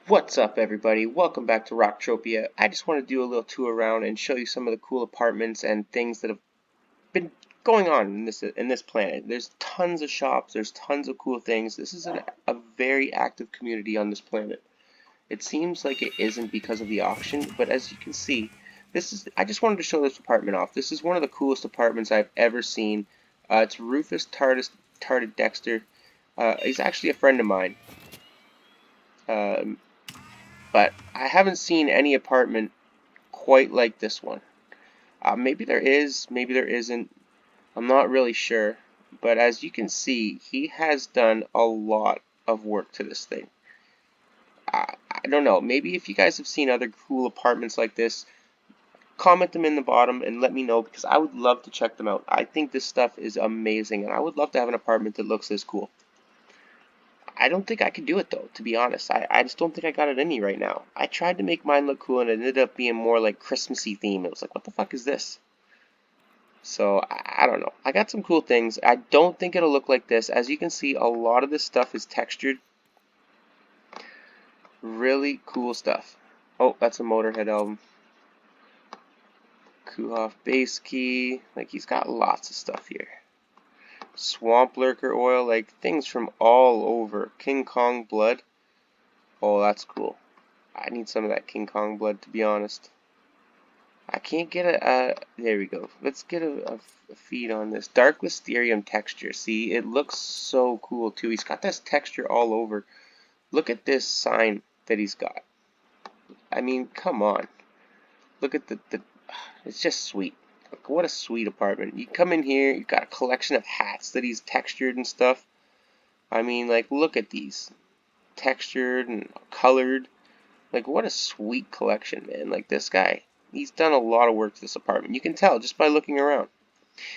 What's up, everybody? Welcome back to Rocktropia. I just want to do a little tour around and show you some of the cool apartments and things that have been going on in this planet. There's tons of shops, there's tons of cool things. This is a very active community on this planet. It seems like it isn't because of the auction, but as you can see, I just wanted to show this apartment off. This is one of the coolest apartments I've ever seen. It's Rufus Tarded Dexter. He's actually a friend of mine. Um, but I haven't seen any apartment quite like this one. Maybe there is, maybe there isn't. I'm not really sure. But as you can see, he has done a lot of work to this thing. I don't know. Maybe if you guys have seen other cool apartments like this, comment them in the bottom and let me know because I would love to check them out. I think this stuff is amazing and I would love to have an apartment that looks this cool. I don't think I could do it though, to be honest. I just don't think I got it in me right now. I tried to make mine look cool and it ended up being more like Christmassy theme. It was like, what the fuck is this? So, I don't know. I got some cool things. I don't think it'll look like this. As you can see, a lot of this stuff is textured. Really cool stuff. Oh, that's a Motorhead album. Kuhoff bass key. Like, he's got lots of stuff here. Swamp lurker oil, like things from all over. King Kong blood. Oh, that's cool. I need some of that King Kong blood, to be honest. I can't get there we go. Let's get a feed on this. Dark Listerium texture. See, it looks so cool, too. He's got this texture all over. Look at this sign that he's got. I mean, come on. Look at the it's just sweet. Look, what a sweet apartment. You come in here, you've got a collection of hats that he's textured and stuff. I mean, like, look at these. Textured and colored. Like, what a sweet collection, man. Like, this guy, he's done a lot of work to this apartment. You can tell just by looking around.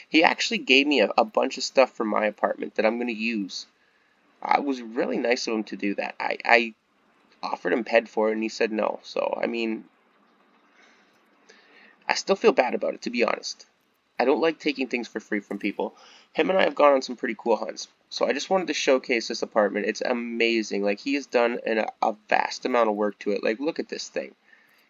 He actually gave me a bunch of stuff for my apartment that I'm going to use. It was really nice of him to do that. I offered him PED for it, and he said no. So, I mean, I still feel bad about it, to be honest. I don't like taking things for free from people. Him and I have gone on some pretty cool hunts. So I just wanted to showcase this apartment. It's amazing. Like, he has done a vast amount of work to it. Like, look at this thing.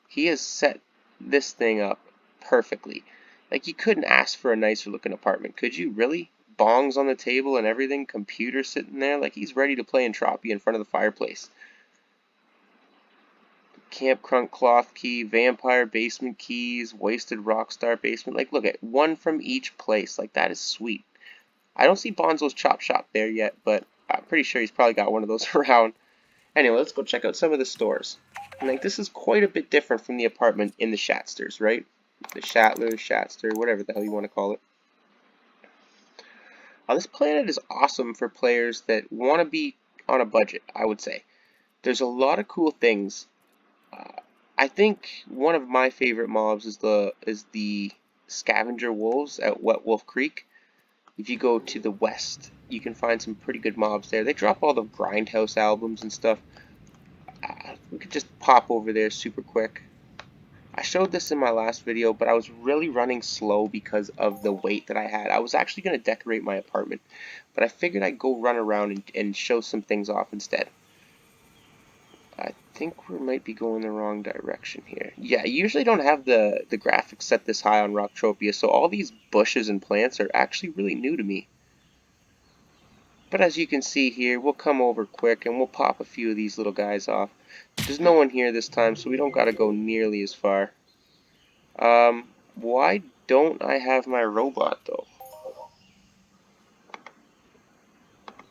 He has set this thing up perfectly. Like, you couldn't ask for a nicer looking apartment, could you? Really? Bongs on the table and everything, computer sitting there. Like, he's ready to play Entropia in front of the fireplace. Camp Crunk cloth key, vampire basement keys, wasted rockstar basement. Like, look at one from each place. Like, that is sweet. I don't see Bonzo's Chop Shop there yet, but I'm pretty sure he's probably got one of those around. Anyway, let's go check out some of the stores. And, like, this is quite a bit different from the apartment in the Shatsters, right? The Shatler, Shatster, whatever the hell you want to call it. This planet is awesome for players that want to be on a budget, I would say. There's a lot of cool things. I think one of my favorite mobs is the scavenger wolves at Wet Wolf Creek. If you go to the west, you can find some pretty good mobs there. They drop all the Grindhouse albums and stuff. We could just pop over there super quick. I showed this in my last video, but I was really running slow because of the weight that I had. I was actually going to decorate my apartment, but I figured I'd go run around and show some things off instead. I think we might be going the wrong direction here. Yeah, I usually don't have the graphics set this high on Rocktropia, so all these bushes and plants are actually really new to me. But as you can see here, we'll come over quick and we'll pop a few of these little guys off. There's no one here this time, so we don't gotta go nearly as far. Why don't I have my robot though?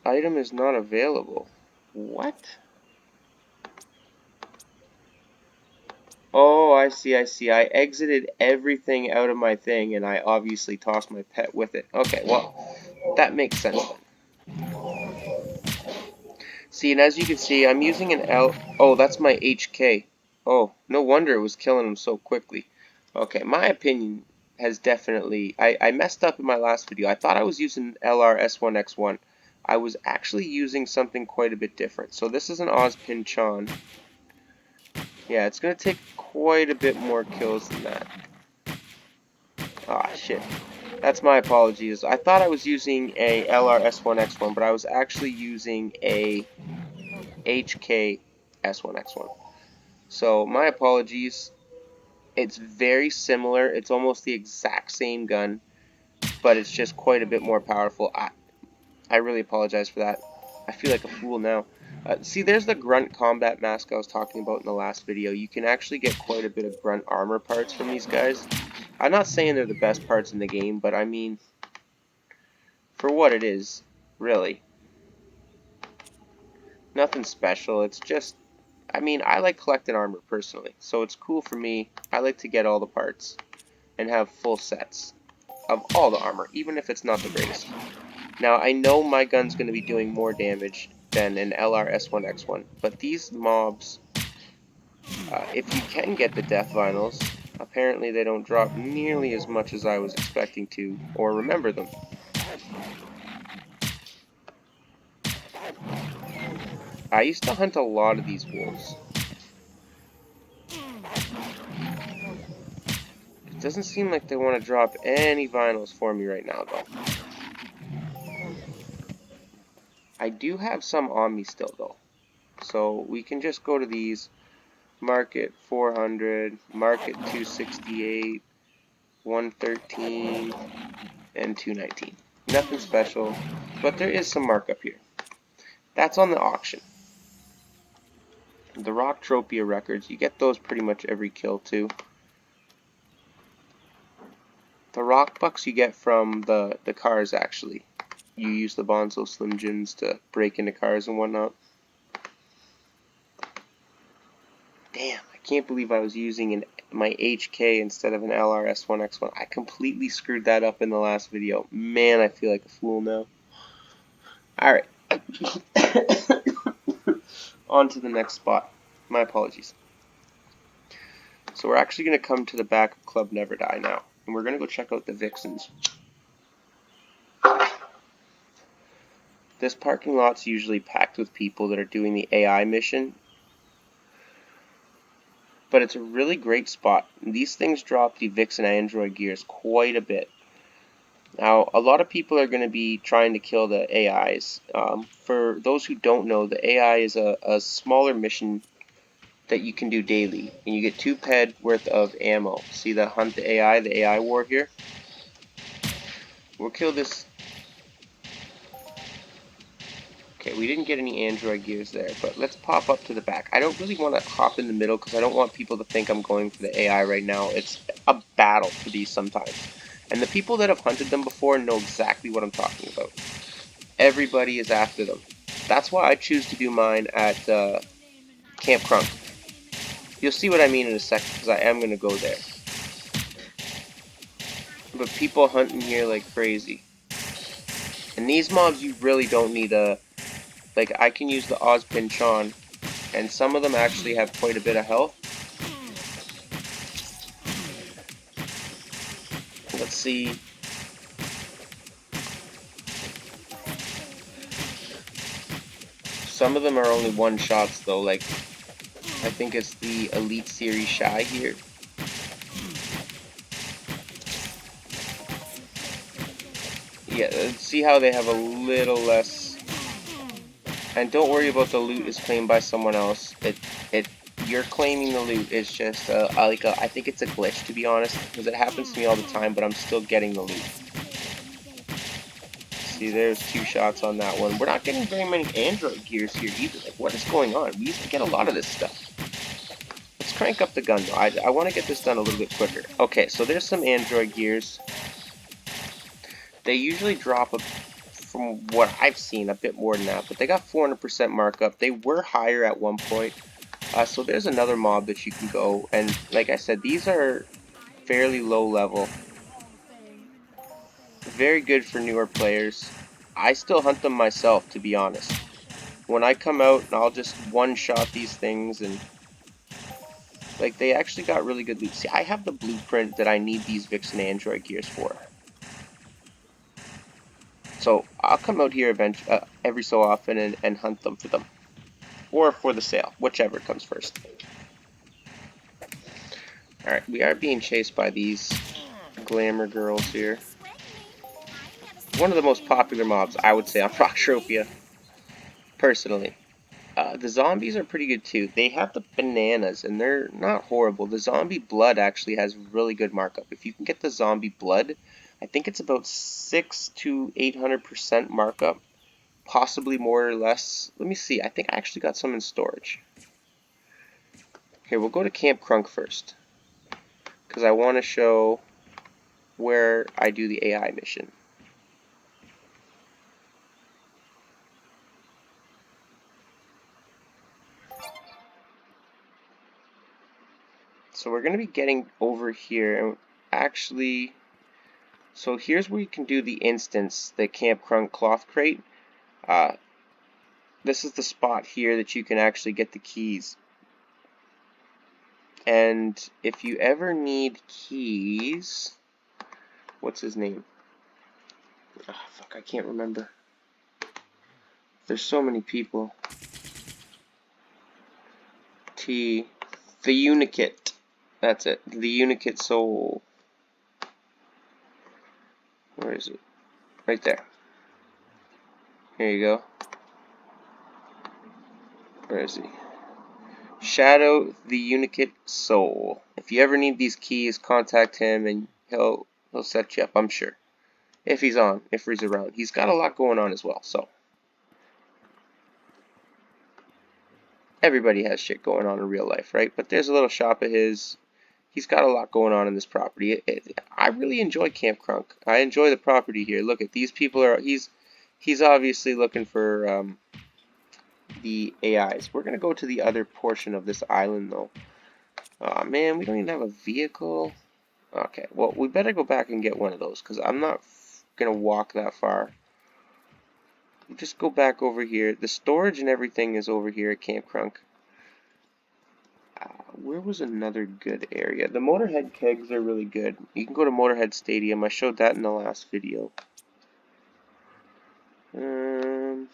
Item is not available. What? Oh, I see. I exited everything out of my thing, and I obviously tossed my pet with it. Okay, well, that makes sense then. See, and as you can see, I'm using an L... Oh, that's my HK. Oh, no wonder it was killing him so quickly. Okay, my opinion has definitely... I messed up in my last video. I thought I was using LR-S1X1. I was actually using something quite a bit different. So this is an Ozpin Chan. Yeah, it's going to take quite a bit more kills than that. Ah, shit. That's my apologies. I thought I was using a LR-S1X1, but I was actually using a HK-S1. S1X1. So my apologies. It's very similar. It's almost the exact same gun, but it's just quite a bit more powerful. I really apologize for that. I feel like a fool now. See, there's the grunt combat mask I was talking about in the last video. You can actually get quite a bit of grunt armor parts from these guys. I'm not saying they're the best parts in the game, but I mean, for what it is, really. Nothing special. It's just, I mean, I like collecting armor personally, so it's cool for me. I like to get all the parts and have full sets of all the armor, even if it's not the greatest. Now, I know my gun's going to be doing more damage than an LR S1X1, but these mobs, if you can get the death vinyls, apparently they don't drop nearly as much as I was expecting to, or remember them. I used to hunt a lot of these wolves. It doesn't seem like they want to drop any vinyls for me right now, though. I do have some on me still, though. So we can just go to these, market 400, market 268, 113, and 219. Nothing special, but there is some markup here. That's on the auction. The Rocktropia records, you get those pretty much every kill too. The rock bucks you get from the cars actually. You use the Bonzo Slim Jims to break into cars and whatnot. Damn, I can't believe I was using my HK instead of an LRS1X1. I completely screwed that up in the last video. Man, I feel like a fool now. Alright. On to the next spot. My apologies. So we're actually going to come to the back of Club Never Die now. And we're going to go check out the Vixens. This parking lot's usually packed with people that are doing the AI mission. But it's a really great spot. These things drop the Vixen Android gears quite a bit. Now, a lot of people are going to be trying to kill the AIs. For those who don't know, the AI is a smaller mission that you can do daily. And you get 2 ped worth of ammo. See the hunt the AI war here? We'll kill this. Okay, we didn't get any Android gears there, but let's pop up to the back. I don't really want to hop in the middle because I don't want people to think I'm going for the AI right now. It's a battle for these sometimes. And the people that have hunted them before know exactly what I'm talking about. Everybody is after them. That's why I choose to do mine at Camp Crunk. You'll see what I mean in a second because I am going to go there. But people hunting here like crazy. And these mobs you really don't need a... Like, I can use the Ozpin Chon, and some of them actually have quite a bit of health. Let's see. Some of them are only one shots though, like, I think it's the Elite Series Shy here. Yeah, see how they have a little less. And don't worry about the loot is claimed by someone else. You're claiming the loot. It's just I think it's a glitch, to be honest, because it happens to me all the time. But I'm still getting the loot. See, there's 2 shots on that one. We're not getting very many Android gears here either. Like, what is going on? We used to get a lot of this stuff. Let's crank up the gun though. I want to get this done a little bit quicker. Okay, so there's some Android gears. They usually drop from what I've seen, a bit more than that, but they got 400% markup. They were higher at one point, so there's another mob that you can go, and like I said, these are fairly low level. Very good for newer players. I still hunt them myself, to be honest. When I come out, I'll just one-shot these things, and like, they actually got really good loot. See, I have the blueprint that I need these Vixen Android gears for. So I'll come out here every so often and hunt them for them. Or for the sale, whichever comes first. Alright, we are being chased by these glamour girls here. One of the most popular mobs, I would say, on Rocktropia. Personally. The zombies are pretty good too. They have the bananas, and they're not horrible. The zombie blood actually has really good markup. If you can get the zombie blood, I think it's about 6 to 800% markup, possibly more or less. Let me see. I think I actually got some in storage. Here, we'll go to Camp Crunk first, because I want to show where I do the AI mission. So we're going to be getting over here, and actually, so here's where you can do the instance, the Camp Crunk cloth crate. This is the spot here that you can actually get the keys. And if you ever need keys, what's his name? Oh, fuck, I can't remember. There's so many people. The Unikit. That's it. The Unikit Soul. Where is it? Right there. Here you go. Where is he? Shadow the Unikit Soul. If you ever need these keys, contact him and he'll set you up, I'm sure. If he's around. He's got a lot going on as well, so. Everybody has shit going on in real life, right? But there's a little shop of his. He's got a lot going on in this property. I really enjoy Camp Crunk. I enjoy the property here. Look at these people are. He's obviously looking for the AIs. We're gonna go to the other portion of this island though. Aw, man, we don't even have a vehicle. Okay, well we better go back and get one of those because I'm not gonna walk that far. Just go back over here. The storage and everything is over here at Camp Crunk. Where was another good area? The Motorhead kegs are really good. You can go to Motorhead Stadium. I showed that in the last video. Where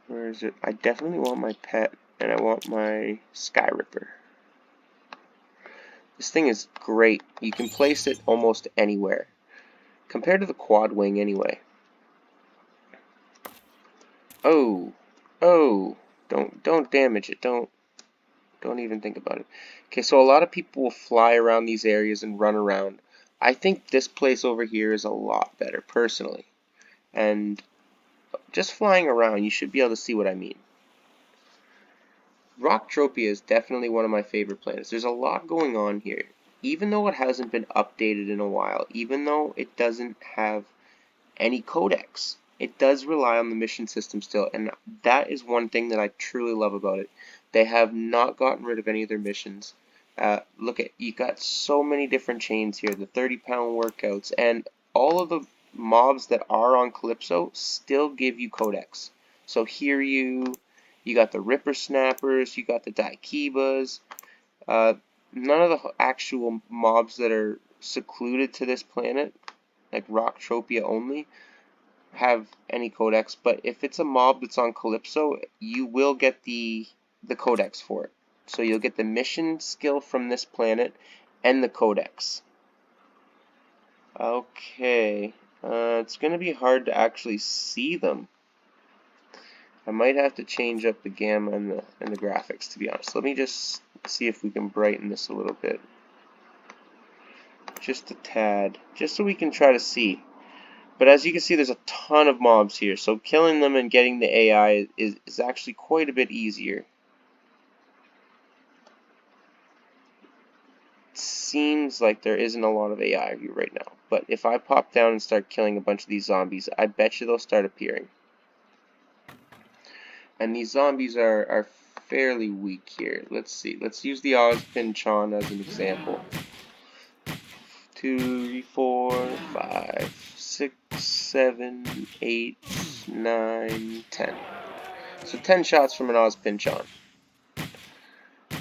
is it? I definitely want my pet, and I want my Sky Ripper. This thing is great. You can place it almost anywhere. Compared to the quad wing anyway. Oh, don't damage it. Don't even think about it. Okay, so a lot of people will fly around these areas and run around. I think this place over here is a lot better, personally. And just flying around, you should be able to see what I mean. Rocktropia is definitely one of my favorite planets. There's a lot going on here. Even though it hasn't been updated in a while, even though it doesn't have any codex, it does rely on the mission system still, and that is one thing that I truly love about it. They have not gotten rid of any of their missions. Look at, you got so many different chains here, the 30-pound workouts, and all of the mobs that are on Calypso still give you codex. So here you got the Ripper Snappers, you got the Daikibas. None of the actual mobs that are secluded to this planet, like Rocktropia only, have any codex, but if it's a mob that's on Calypso, you will get the codex for it. So you'll get the mission skill from this planet and the codex. Okay, it's going to be hard to actually see them. I might have to change up the gamma and the graphics, to be honest. Let me just see if we can brighten this a little bit. Just a tad, just so we can try to see. But as you can see, there's a ton of mobs here, so killing them and getting the AI is actually quite a bit easier. It seems like there isn't a lot of AI here right now, but if I pop down and start killing a bunch of these zombies, I bet you they'll start appearing. And these zombies are fairly weak here. Let's see. Let's use the Ozpin-chan as an example. 2, 3, 4, 5, 6, 7, 8, 9, 10. So 10 shots from an Ozpin-chan.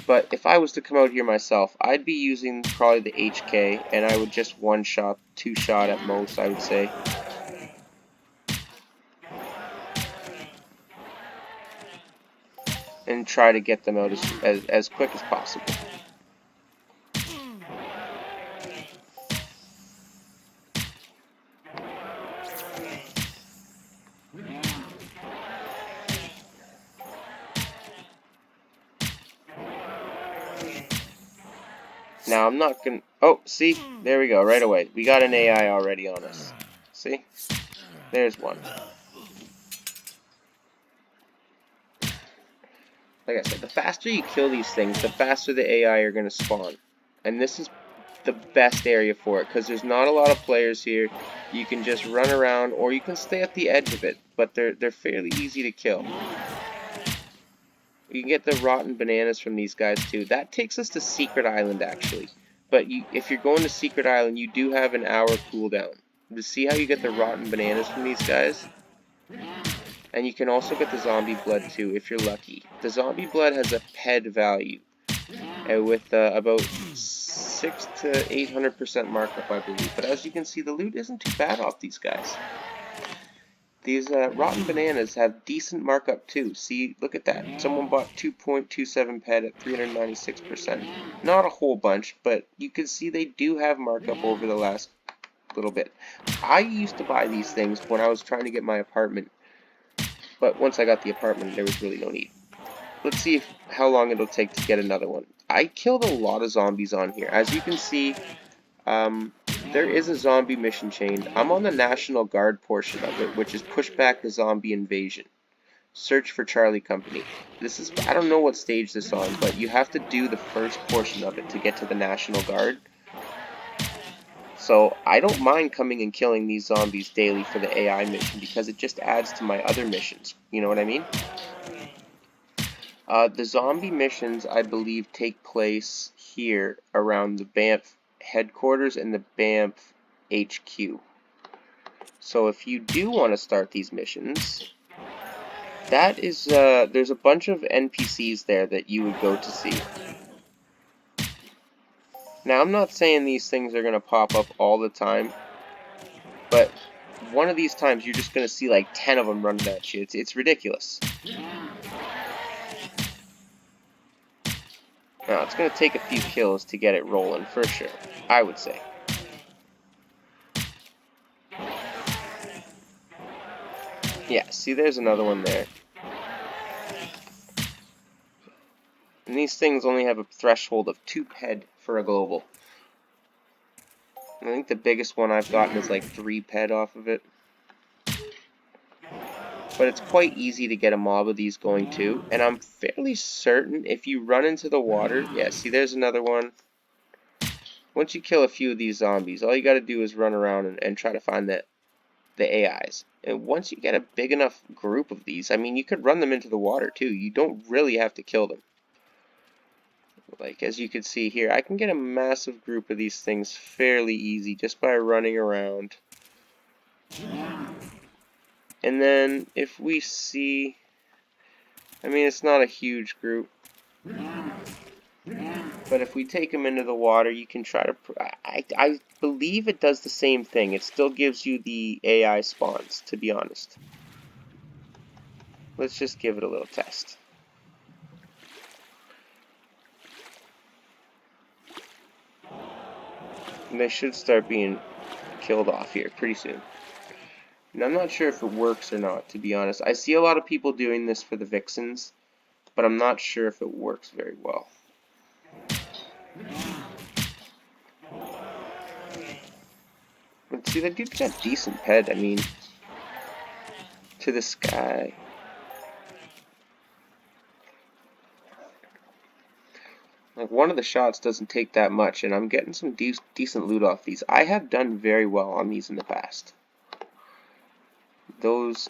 But if I was to come out here myself, I'd be using probably the HK, and I would just one shot, two shot at most, I would say. And try to get them out as quick as possible. Now I'm not gonna... Oh, see? There we go, right away. We got an AI already on us. See? There's one. Like I said, the faster you kill these things, the faster the AI are gonna spawn. And this is the best area for it, because there's not a lot of players here. You can just run around, or you can stay at the edge of it, but they're fairly easy to kill. You can get the rotten bananas from these guys too. That takes us to Secret Island actually. But if you're going to Secret Island, you do have an hour cooldown. To see how you get the rotten bananas from these guys? And you can also get the zombie blood too, if you're lucky. The zombie blood has a PED value, with about 6 to 800% markup, I believe. But as you can see, the loot isn't too bad off these guys. These rotten bananas have decent markup too. See, look at that. Someone bought 2.27 PED at 396%. Not a whole bunch, but you can see they do have markup over the last little bit. I used to buy these things when I was trying to get my apartment, but once I got the apartment, there was really no need. Let's see how long it'll take to get another one. I killed a lot of zombies on here. As you can see, there is a zombie mission chain. I'm on the National Guard portion of it, which is push back the zombie invasion. Search for Charlie Company. This is, I don't know what stage this is on, but you have to do the first portion of it to get to the National Guard. So I don't mind coming and killing these zombies daily for the AI mission, because it just adds to my other missions. You know what I mean? The zombie missions, I believe, take place here around the Banff headquarters and the Banff HQ. So if you do want to start these missions, that is, there's a bunch of NPCs there that you would go to see. Now, I'm not saying these things are going to pop up all the time, but one of these times you're just going to see like 10 of them running at you. It's ridiculous. Now, it's going to take a few kills to get it rolling, for sure, I would say. Yeah, see, there's another one there. And these things only have a threshold of 2 PED for a global. I think the biggest one I've gotten is like 3 PED off of it. But it's quite easy to get a mob of these going too. And I'm fairly certain if you run into the water, yeah, see there's another one. Once you kill a few of these zombies, all you got to do is run around and try to find the AIs. And once you get a big enough group of these, I mean, you could run them into the water too. You don't really have to kill them. Like, as you can see here, I can get a massive group of these things fairly easy just by running around. And then if we see, I mean, it's not a huge group, but if we take them into the water, you can try to, I believe it does the same thing. It still gives you the AI spawns, to be honest. Let's just give it a little test. And they should start being killed off here pretty soon. And I'm not sure if it works or not, to be honest. I see a lot of people doing this for the Vixens, but I'm not sure if it works very well. But see, that dude's got decent PED, I mean, to this guy. Like, one of the shots doesn't take that much, and I'm getting some decent loot off these. I have done very well on these in the past. Those,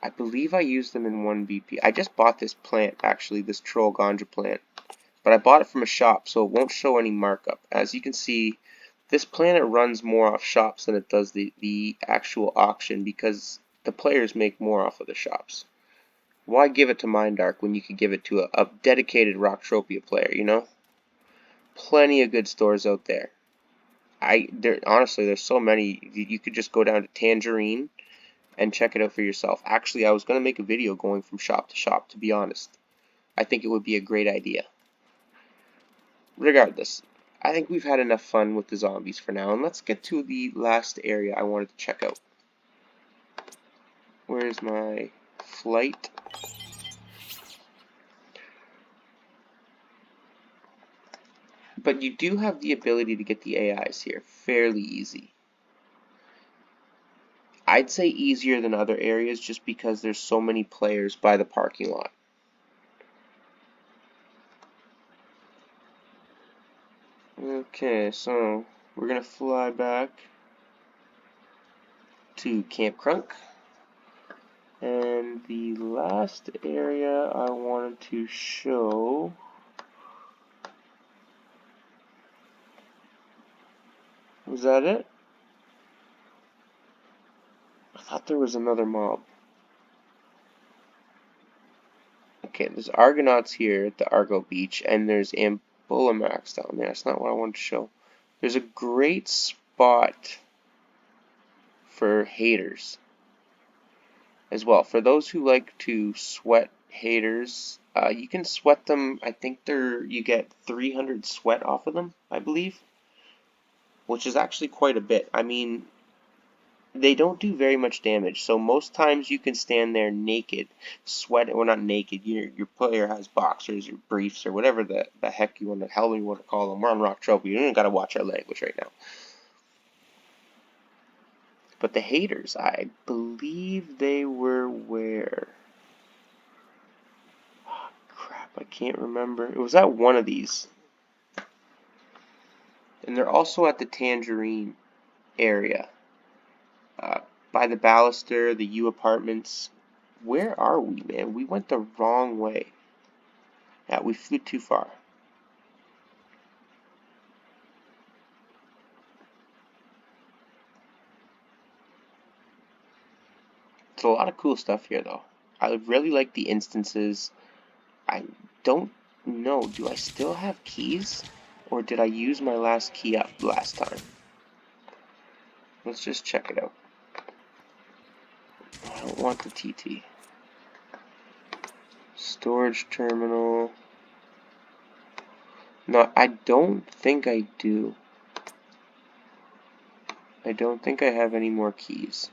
I believe I used them in 1BP. I just bought this plant, actually, this troll ganja plant. But I bought it from a shop, so it won't show any markup. As you can see, this planet runs more off shops than it does the actual auction, because the players make more off of the shops. Why give it to Mindark when you could give it to a dedicated Rocktropia player, you know? Plenty of good stores out there. Honestly, there's so many. You could just go down to Tangerine and check it out for yourself. Actually, I was going to make a video going from shop to shop, to be honest. I think it would be a great idea. Regardless, I think we've had enough fun with the zombies for now, and let's get to the last area I wanted to check out. Where's my flight? But you do have the ability to get the AIs here fairly easy. I'd say easier than other areas just because there's so many players by the parking lot. Okay, so we're gonna fly back to Camp Crunk. And the last area I wanted to show was that it? I thought there was another mob. Okay, there's Argonauts here at the Argo Beach, and there's Ambulamax down there. That's not what I wanted to show. There's a great spot for haters as well. For those who like to sweat haters, you can sweat them. I think you get 300 sweat off of them, I believe, which is actually quite a bit. I mean, they don't do very much damage, so most times you can stand there naked, sweat. Well, not naked. Your player has boxers or briefs or whatever the heck you want to, hell you want to call them. We're on Rocktropia. You don't gotta watch our language right now. But the haters, I believe they were where? Oh, crap, I can't remember. It was at one of these. And they're also at the Tangerine area. By the Ballaster, the U Apartments. Where are we, man? We went the wrong way. Yeah, we flew too far. It's a lot of cool stuff here, though. I really like the instances. I don't know. Do I still have keys? Or did I use my last key up last time? Let's just check it out. I don't want the TT. Storage terminal. No, I don't think I do. I don't think I have any more keys.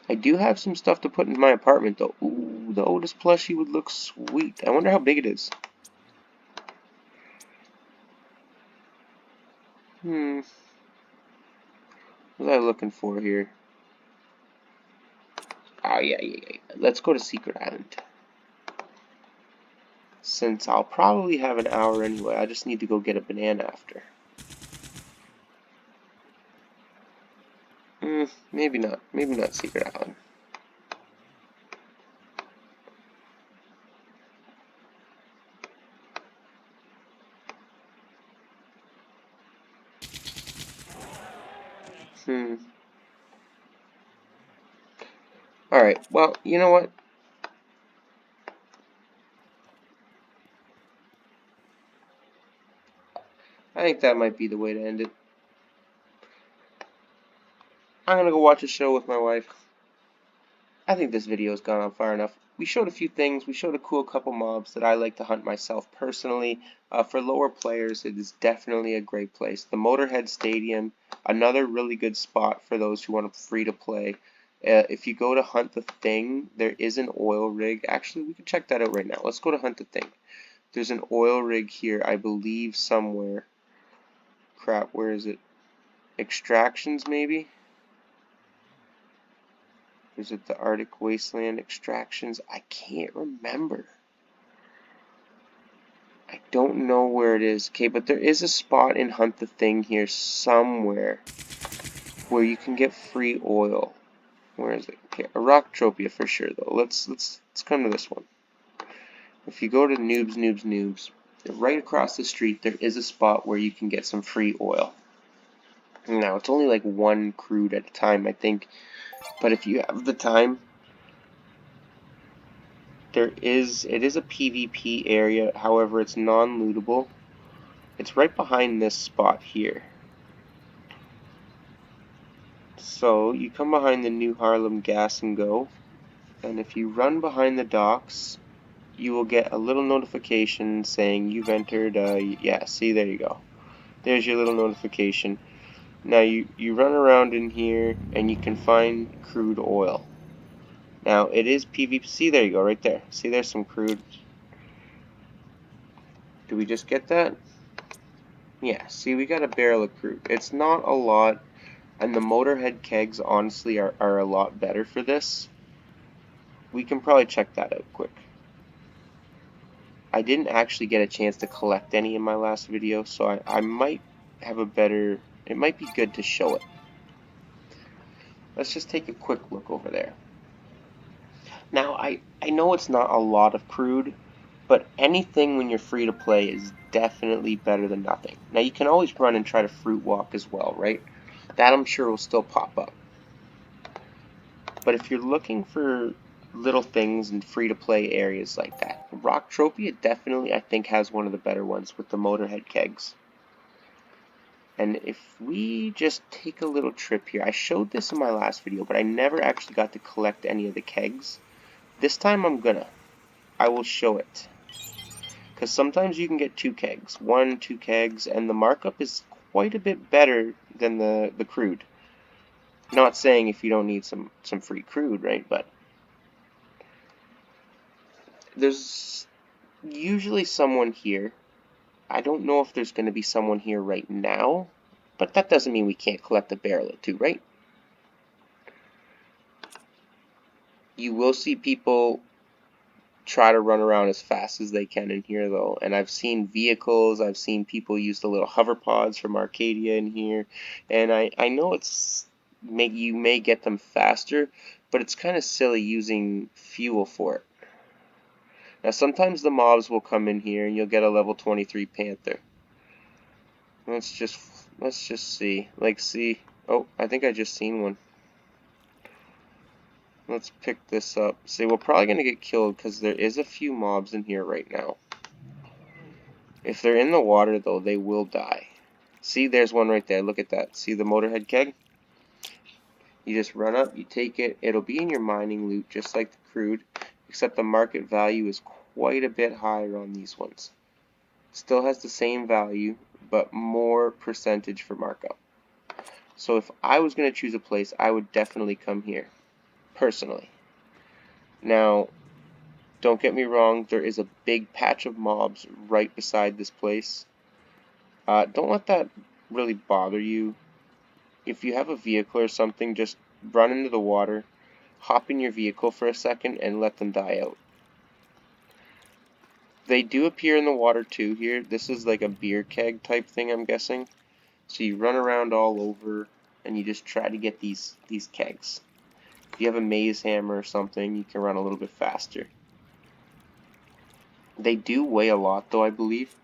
I do have some stuff to put in my apartment, though. Ooh, the Otis plushie would look sweet. I wonder how big it is. What was I looking for here? Oh, yeah. Let's go to Secret Island. Since I'll probably have an hour anyway, I just need to go get a banana after. Maybe not. Maybe not Secret Island. Alright, well, you know what? I think that might be the way to end it. I'm gonna go watch a show with my wife. I think this video has gone on far enough. We showed a few things. We showed a cool couple mobs that I like to hunt myself personally. For lower players, it is definitely a great place. The Motorhead Stadium, another really good spot for those who want free to play. If you go to Hunt the Thing, there is an oil rig. Actually, we can check that out right now. Let's go to Hunt the Thing. There's an oil rig here, I believe, somewhere. Crap, where is it? Extractions, maybe? Is it the Arctic Wasteland Extractions? I can't remember. I don't know where it is. Okay, but there is a spot in Hunt the Thing here somewhere where you can get free oil. Where is it? Okay, a Rocktropia for sure though. Let's come to this one. If you go to Noobs, right across the street there is a spot where you can get some free oil. Now it's only like one crude at a time, I think. But if you have the time, it is a PvP area, however it's non-lootable. It's right behind this spot here. So you come behind the New Harlem Gas and Go, and if you run behind the docks, you will get a little notification saying you've entered, yeah, see, there you go. There's your little notification. Now you run around in here and you can find crude oil. Now it is PvP. See, there you go, right there. See, there's some crude. Do we just get that? Yeah, see, we got a barrel of crude. It's not a lot, and the motorhead kegs honestly are a lot better for this. We can probably check that out quick. I didn't actually get a chance to collect any in my last video, so I might have a better, it might be good to show it. Let's just take a quick look over there. Now, I know it's not a lot of crude, but anything when you're free to play is definitely better than nothing. Now, you can always run and try to fruit walk as well, right? That I'm sure will still pop up. But if you're looking for little things in free to play areas like that, Rocktropia definitely, I think, has one of the better ones with the motorhead kegs. And if we just take a little trip here, I showed this in my last video, but I never actually got to collect any of the kegs. This time I'm gonna. I will show it. Because sometimes you can get 2 kegs, 1, 2 kegs, and the markup is quite a bit better than the crude. Not saying if you don't need some free crude, right? But there's usually someone here. I don't know if there's going to be someone here right now, but that doesn't mean we can't collect a barrel or 2, right? You will see people try to run around as fast as they can in here though, and I've seen vehicles, I've seen people use the little hover pods from Arcadia in here, and I know you may get them faster, but it's kind of silly using fuel for it. Now sometimes the mobs will come in here and you'll get a level 23 Panther. Let's just see. Oh, I think I just seen one. Let's pick this up. See, we're probably going to get killed because there is a few mobs in here right now. If they're in the water, though, they will die. See, there's one right there. Look at that. See the motorhead keg? You just run up, you take it. It'll be in your mining loot, just like the crude, except the market value is quite a bit higher on these ones. Still has the same value, but more percentage for markup. So if I was going to choose a place, I would definitely come here, personally. Now, don't get me wrong, there is a big patch of mobs right beside this place. Don't let that really bother you. If you have a vehicle or something, just run into the water, hop in your vehicle for a second, and let them die out. They do appear in the water too here. This is like a beer keg type thing, I'm guessing. So you run around all over, and you just try to get these kegs. If you have a maze hammer or something, you can run a little bit faster. They do weigh a lot though, I believe.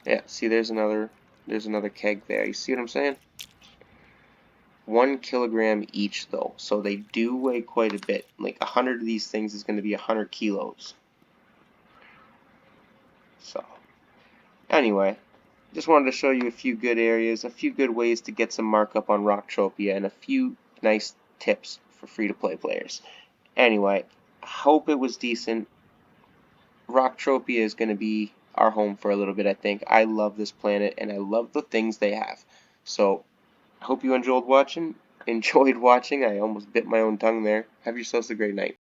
Yeah, see there's another keg there. You see what I'm saying? 1 kilogram each though, so they do weigh quite a bit. Like 100 of these things is going to be 100 kilos. So, anyway, just wanted to show you a few good areas, a few good ways to get some markup on Rocktropia, and a few nice tips for free-to-play players. Anyway, hope it was decent. Rocktropia is going to be our home for a little bit, I think. I love this planet, and I love the things they have. So, I hope you enjoyed watching. I almost bit my own tongue there. Have yourselves a great night.